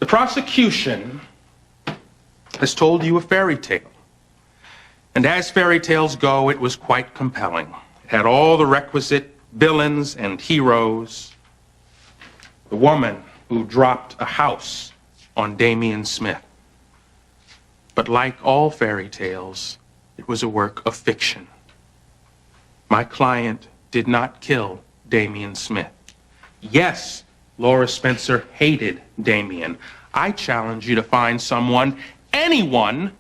The prosecution has told you a fairy tale. And as fairy tales go, it was quite compelling. It had all the requisite villains and heroes. The woman who dropped a house on Damian Smith. But like all fairy tales, it was a work of fiction. My client did not kill Damian Smith. Yes, Laura Spencer hated Damian. I challenge you to find someone, anyone,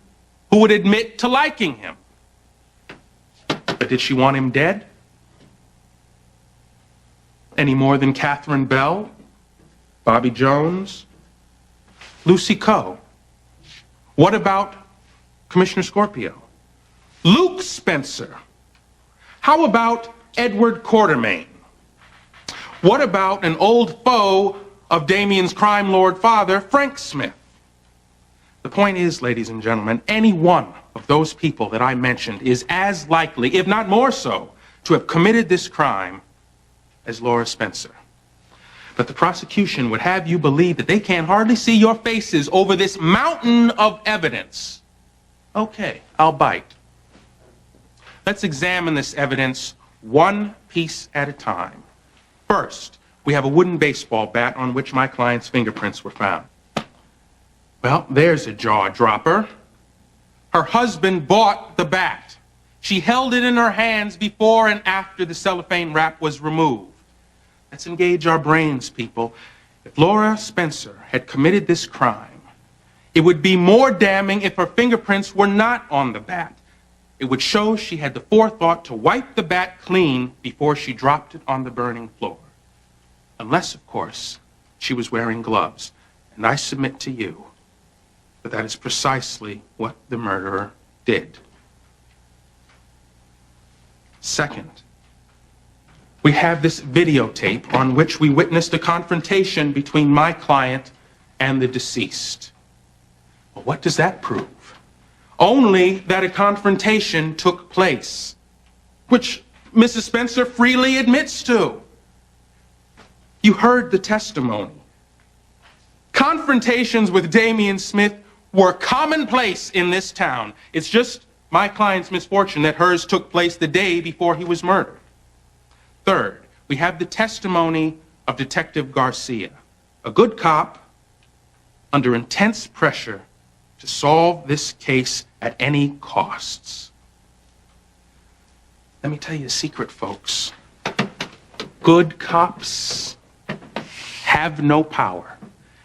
who would admit to liking him. But did she want him dead? Any more than Catherine Bell, Bobby Jones, Lucy Coe? What about Commissioner Scorpio? Luke Spencer? How about Edward Quartermain? What about an old foe of Damian's crime lord father, Frank Smith? The point is, ladies and gentlemen, any one of those people that I mentioned is as likely, if not more so, to have committed this crime as Laura Spencer. But the prosecution would have you believe that they can hardly see your faces over this mountain of evidence. Okay, I'll bite. Let's examine this evidence one piece at a time. First, we have a wooden baseball bat on which my client's fingerprints were found. Well, there's a jaw dropper. Her husband bought the bat. She held it in her hands before and after the cellophane wrap was removed. Let's engage our brains, people. If Laura Spencer had committed this crime, it would be more damning if her fingerprints were not on the bat. It would show she had the forethought to wipe the bat clean before she dropped it on the burning floor. Unless, of course, she was wearing gloves. And I submit to you that that is precisely what the murderer did. Second, we have this videotape on which we witnessed a confrontation between my client and the deceased. Well, what does that prove? Only that a confrontation took place, which Mrs. Spencer freely admits to. You heard the testimony. Confrontations with Damian Smith were commonplace in this town. It's just my client's misfortune that hers took place the day before he was murdered. Third, we have the testimony of Detective Garcia, a good cop under intense pressure to solve this case at any costs. Let me tell you a secret, folks. Good cops have no power.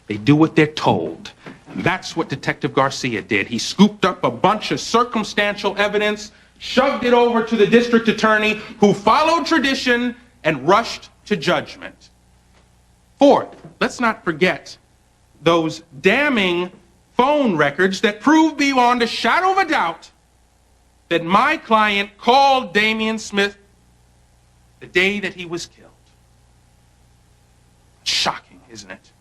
They do what they're told. And that's what Detective Garcia did. He scooped up a bunch of circumstantial evidence, shoved it over to the district attorney, who followed tradition and rushed to judgment. Fourth, let's not forget those damning phone records that prove beyond a shadow of a doubt that my client called Damian Smith the day that he was killed. Shocking, isn't it?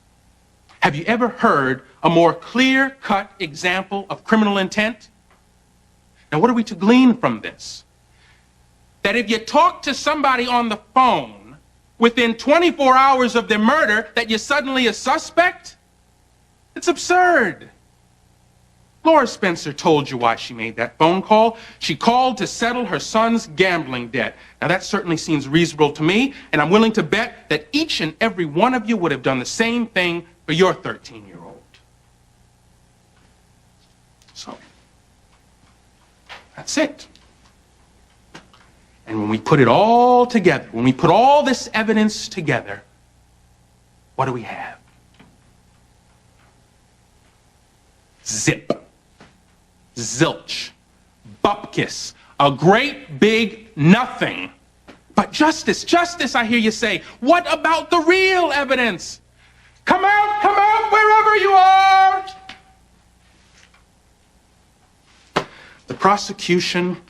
Have you ever heard a more clear-cut example of criminal intent? Now, what are we to glean from this? That if you talk to somebody on the phone within 24 hours of their murder, that you're suddenly a suspect? It's absurd. Laura Spencer told you why she made that phone call. She called to settle her son's gambling debt. Now, that certainly seems reasonable to me, and I'm willing to bet that each and every one of you would have done the same thing for your 13-year-old. So, that's it. And when we put it all together, when we put all this evidence together, what do we have? Zip. Zilch. Bupkis. A great big nothing. But justice, I hear you say. What about the real evidence? Come out, wherever you are! The prosecution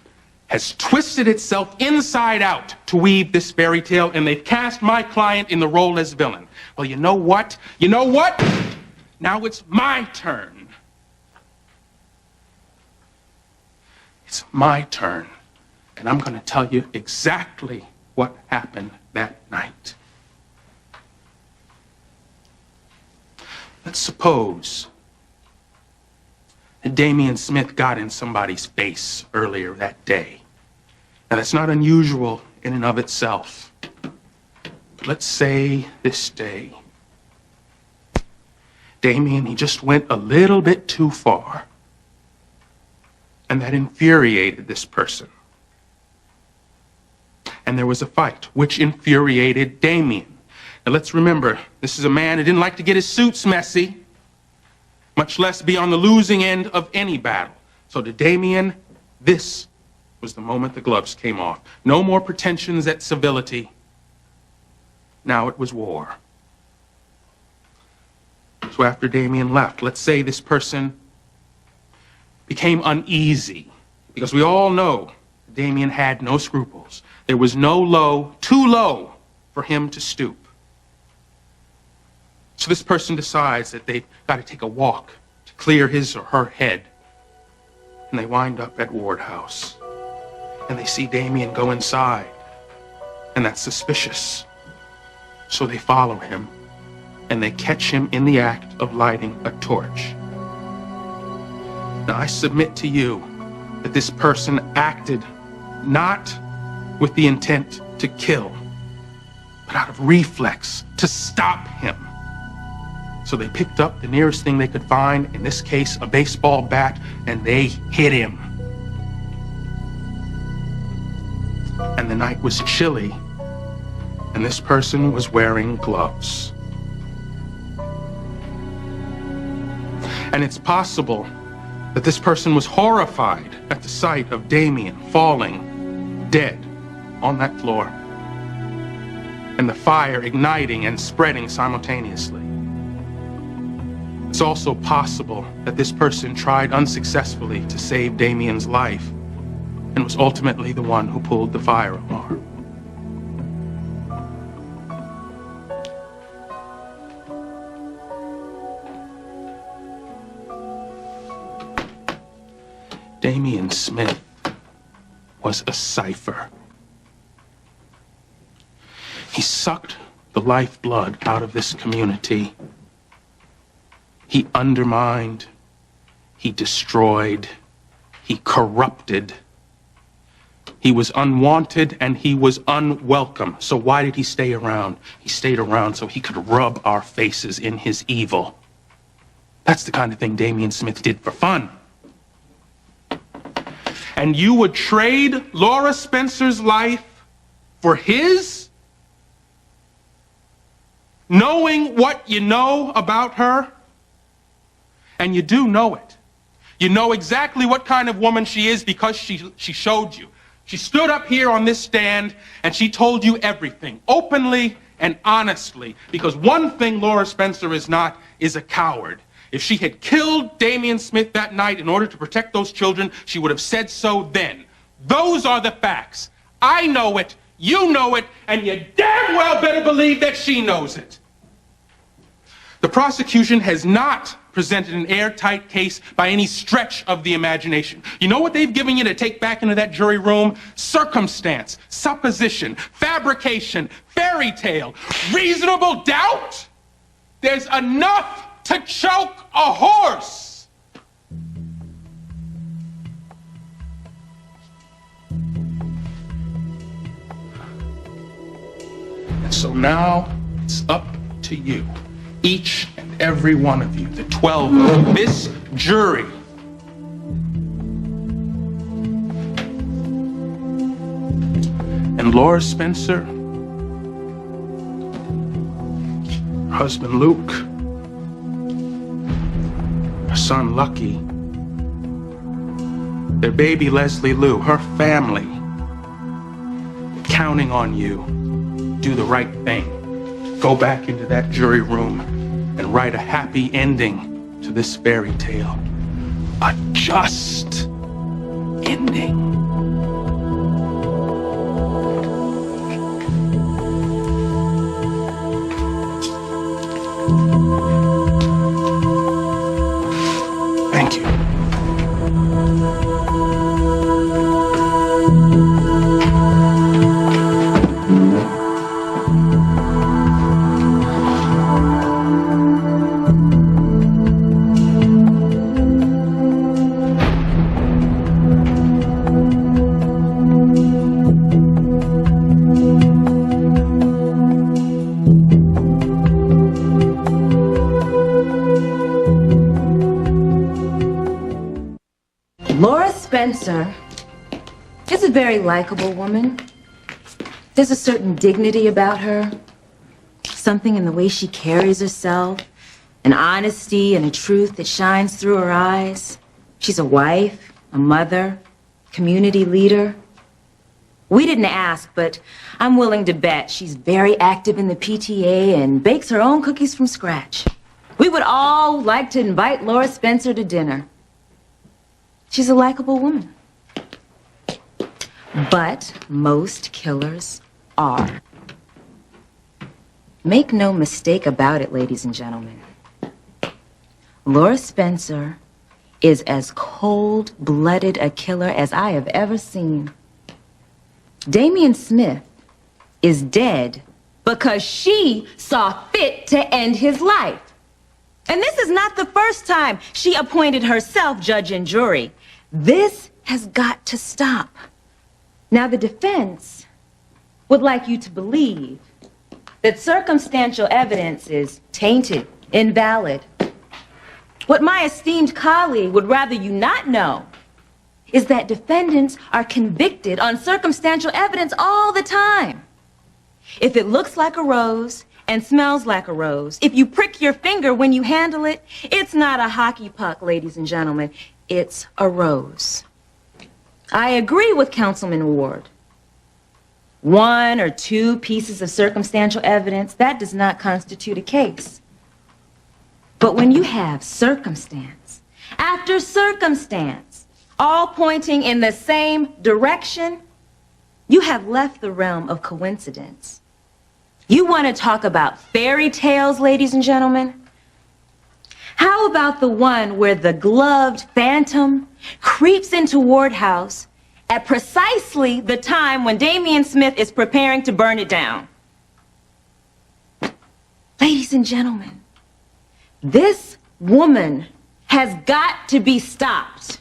has twisted itself inside out to weave this fairy tale, and they've cast my client in the role as villain. Well, you know what? Now it's my turn. It's my turn, and I'm going to tell you exactly what happened that night. Let's suppose that Damian Smith got in somebody's face earlier that day. Now, that's not unusual in and of itself. But let's say this day, Damian, he just went a little bit too far. And that infuriated this person. And there was a fight, which infuriated Damian. Now let's remember, this is a man who didn't like to get his suits messy, much less be on the losing end of any battle. So to Damian, this was the moment the gloves came off. No more pretensions at civility. Now it was war. So after Damian left, let's say this person became uneasy, because we all know Damian had no scruples. There was no low, too low for him to stoop. So this person decides that they've got to take a walk to clear his or her head. And they wind up at Ward House. And they see Damian go inside. And that's suspicious. So they follow him. And they catch him in the act of lighting a torch. Now, I submit to you that this person acted not with the intent to kill, but out of reflex to stop him. So they picked up the nearest thing they could find, in this case, a baseball bat, and they hit him. And the night was chilly, and this person was wearing gloves. And it's possible that this person was horrified at the sight of Damian falling dead on that floor, and the fire igniting and spreading simultaneously. It's also possible that this person tried unsuccessfully to save Damian's life and was ultimately the one who pulled the fire alarm. Damian Smith was a cipher. He sucked the lifeblood out of this community. He undermined, he destroyed, he corrupted. He was unwanted and he was unwelcome. So why did he stay around? He stayed around so he could rub our faces in his evil. That's the kind of thing Damian Smith did for fun. And you would trade Laura Spencer's life for his? Knowing what you know about her? And you do know it. You know exactly what kind of woman she is because she showed you. She stood up here on this stand and she told you everything, openly and honestly. Because one thing Laura Spencer is not is a coward. If she had killed Damian Smith that night in order to protect those children, she would have said so then. Those are the facts. I know it, you know it, and you damn well better believe that she knows it. The prosecution has not presented an airtight case by any stretch of the imagination. You know what they've given you to take back into that jury room? Circumstance, supposition, fabrication, fairy tale, reasonable doubt? There's enough to choke a horse. And so now it's up to you, each and every one of you, the 12 of you, this jury. And Laura Spencer, her husband Luke, her son Lucky, their baby Leslie Lou, her family, counting on you. Do the right thing. Go back into that jury room and write a happy ending to this fairy tale. A just ending. Thank you. Laura Spencer is a very likable woman. There's a certain dignity about her, something in the way she carries herself, an honesty and a truth that shines through her eyes. She's a wife, a mother, community leader. We didn't ask, but I'm willing to bet she's very active in the PTA and bakes her own cookies from scratch. We would all like to invite Laura Spencer to dinner. She's a likable woman. But most killers are. Make no mistake about it, ladies and gentlemen. Laura Spencer is as cold-blooded a killer as I have ever seen. Damian Smith is dead because she saw fit to end his life. And this is not the first time she appointed herself judge and jury. This has got to stop. Now, the defense would like you to believe that circumstantial evidence is tainted, invalid. What my esteemed colleague would rather you not know is that defendants are convicted on circumstantial evidence all the time. If it looks like a rose and smells like a rose, if you prick your finger when you handle it, it's not a hockey puck, ladies and gentlemen. It's a rose. I agree with Councilman Ward. One or two pieces of circumstantial evidence, that does not constitute a case. But when you have circumstance after circumstance, all pointing in the same direction, you have left the realm of coincidence. You want to talk about fairy tales, ladies and gentlemen? How about the one where the gloved phantom creeps into Ward House at precisely the time when Damian Smith is preparing to burn it down? Ladies and gentlemen, this woman has got to be stopped.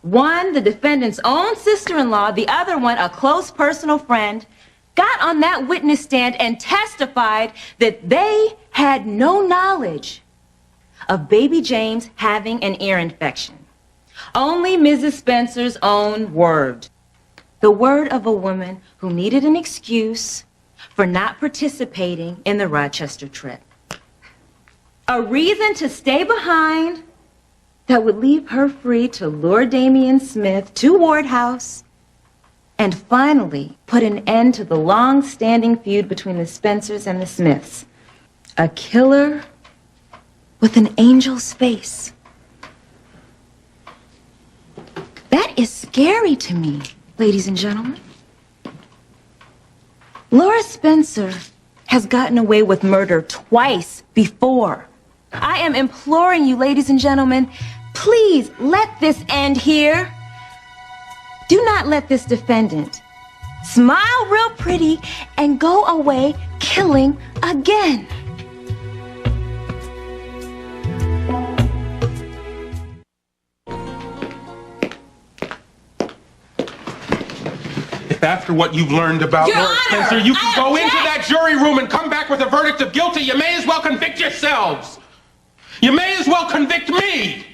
One, the defendant's own sister-in-law, the other one, a close personal friend, got on that witness stand and testified that they had no knowledge of baby James having an ear infection. Only Mrs. Spencer's own word. The word of a woman who needed an excuse for not participating in the Rochester trip. A reason to stay behind that would leave her free to lure Damian Smith to Ward House and finally put an end to the long-standing feud between the Spencers and the Smiths. A killer with an angel's face. That is scary to me, ladies and gentlemen. Laura Spencer has gotten away with murder twice before. I am imploring you, ladies and gentlemen, please let this end here. Do not let this defendant smile real pretty and go away killing again. If after what you've learned about Your Laura Honor, Spencer, you can go into object. that jury room and come back with a verdict of guilty, you may as well convict yourselves. You may as well convict me.